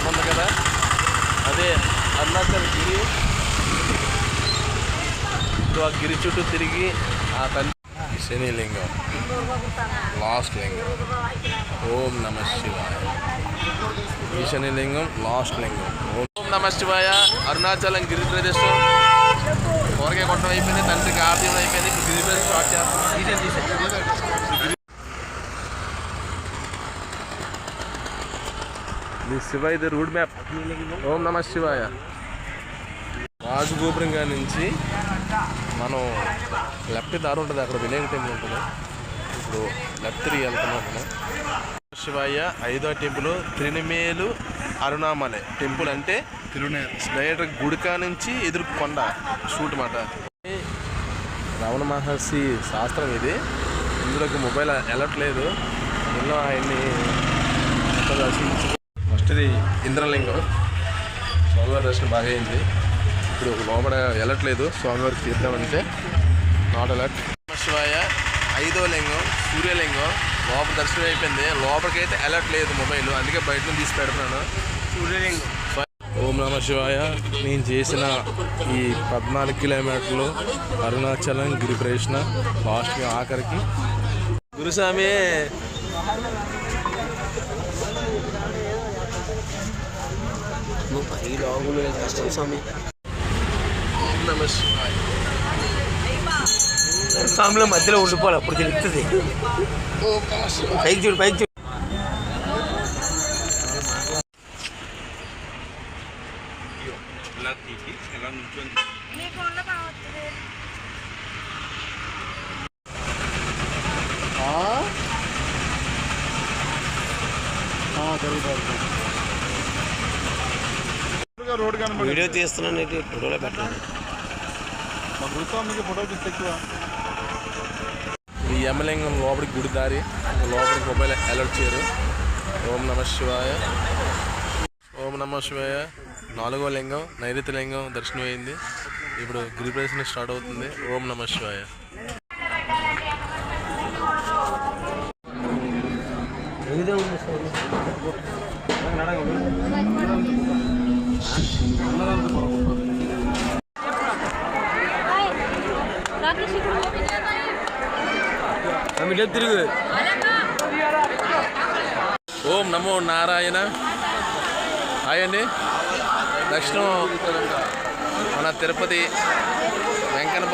కొండ కదా, అదే అరుణాచల్ గిరి. ఆ గిరి చుట్టూ తిరిగి ఆ తల్లి శనిలింగం, లాస్ట్ లింగం. ఓం నమ శివాయ. ఈ శనిలింగం లాస్ట్ లింగం. ఓం నమ శివాయ. అరుణాచలం గిరి ప్రదేశం త్వరగా కొట్టడం అయిపోయింది, తండ్రికి ఆర్దీయం అయిపోయింది. ఇప్పుడు గిరి ప్రదేశం స్టార్ట్ చేస్తాం. ఇది శివ, ఇది రూట్ మ్యాప్. ఓం నమ శివాయ. రాజగోపురంగా నుంచి మనం లెఫ్ట్ దారి ఉంటుంది, అక్కడ వినాయక టెంపుల్ ఉంటుంది. ఇప్పుడు లెఫ్ట్ తిరిగి వెళ్తున్నాం మనం. శివాయ 5వ టెంపుల్ తిరునిమేలు అరుణామలై టెంపుల్. అంటే డైరెక్ట్ గుడికా నుంచి ఎదురు కొండ షూట్ మాట. రమణ మహర్షి శాస్త్రం ఇది. ఇందులోకి మొబైల్ వెళ్ళట్లేదు. ఎన్నో ఆయన్ని దర్శించు. ఫస్ట్ ఇది ఇంద్రలింగం. స్వామివారి దర్శనం బాగా అయింది. ఇప్పుడు లోపల వెళ్ళట్లేదు, స్వామివారికి తీద్దామంటే నాట్ అలర్ట్. శివాయ 5వ లింగం సూర్యలింగం. లోపల దర్శనం అయిపోయింది, లోపలికి అయితే అలర్ట్ లేదు మొబైల్, అందుకే బయట నుంచి తీసి పెడుతున్నాను. సూర్యలింగం. ఓం నమ శివాయ. నేను చేసిన ఈ 14 కిలోమీటర్లు అరుణాచలం గిరి ప్రదక్షిణ లాస్ట్గా ఆఖరికి. గురుస్వామి స్వామిలో మధ్యలో ఉండిపోవాలి, అప్పుడు తెలుస్తుంది. పైకి చూడు, పైకి చూడు. వీడియో తీస్తున్నాను, ఫోటోలో పెట్టలేదు. ఈ యమలింగం లోపలికి గుడి దారి, లోపలికి మొబైల్ అలర్ట్ చేయరు. ఓం నమ శివాయ. ఓం నమ శివాయ. 4వ లింగం నైరుతి లింగం దర్శనం అయింది. ఇప్పుడు గిరి ప్రదక్షిణ స్టార్ట్ అవుతుంది. ఓం నమ శివాయ. తిరుగు. ఓం నమో నారాయణ. హాయ్ అండి. దక్షిణం మన తిరుపతి వెంకన్న